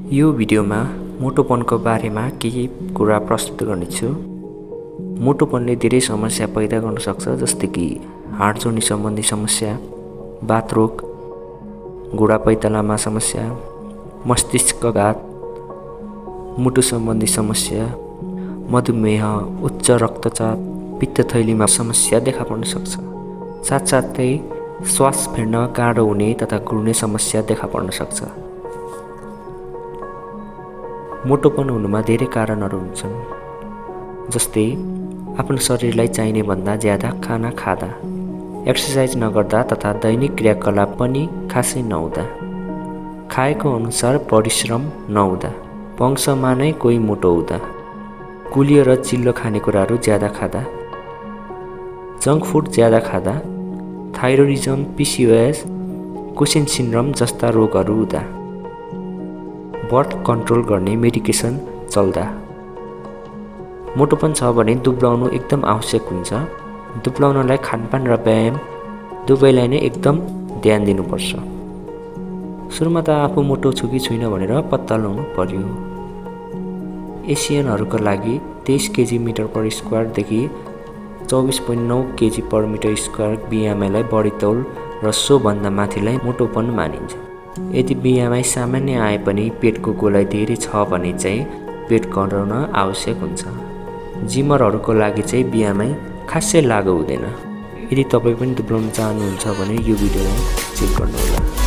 यो भिडियोमा मोटोपनको बारेमा केही कुरा प्रस्तुत गर्नेछु। मोटोपनले धेरै समस्या पैदा गर्न सक्छ, जस्तै कि हाड जोड्नी सम्बन्धी समस्या, बाथरोग, घुँडा पैतालामा समस्या, मस्तिष्कघात, मुटु सम्बन्धी समस्या, मधुमेह, उच्च रक्तचाप, पित्तथैलीमा समस्या देखा पर्न सक्छ। साथसाथै श्वास फेर्न गाह्रो हुने तथा घुर्ने समस्या देखा पर्न सक्छ। मोटोपन हुनुमा धेरै कारणहरू हुन्छन्, जस्तै आफ्नो शरीरलाई चाहिने भन्दा ज्यादा खाना खाँदा, एक्सर्साइज नगर्दा तथा दैनिक क्रियाकलाप पनि खासै नहुँदा, खाएको अनुसार परिश्रम नहुँदा, वंशमा नै कोही मोटो हुँदा, गुलियो र चिल्लो खानेकुराहरू ज्यादा खाँदा, जङ्क फुड ज्यादा खाँदा, थाइरोइडिज्म, PCOS, कुसेन सिन्ड्रोम जस्ता रोगहरू हुँदा, बर्थ कन्ट्रोल गर्ने मेडिकेसन चल्दा। मोटोपन छ भने दुब्लाउनु एकदम आवश्यक हुन्छ। दुब्लाउनलाई खानपान र व्यायाम दुवैलाई नै एकदम ध्यान दिनुपर्छ। सुरुमा त आफू मोटो छु कि छुइनँ भनेर पत्ता लगाउनु पर्यो। एसियनहरूको लागि 23 केजी मिटर पर स्क्वायरदेखि 24.9 KG per metre square BMI लाई बढी तौल र सोभन्दा माथिलाई मोटोपन मानिन्छ। यदि BMI सामान्य आए पनि पेटको गोलाइ धेरै छ भने चाहिँ पेट घटाउन आवश्यक हुन्छ। जिमरहरूको लागि चाहिँ BMI खासै लागु हुँदैन। यदि तपाईँ पनि दुब्लाउन चाहनुहुन्छ भने यो भिडियोलाई चेक गर्नुहोला।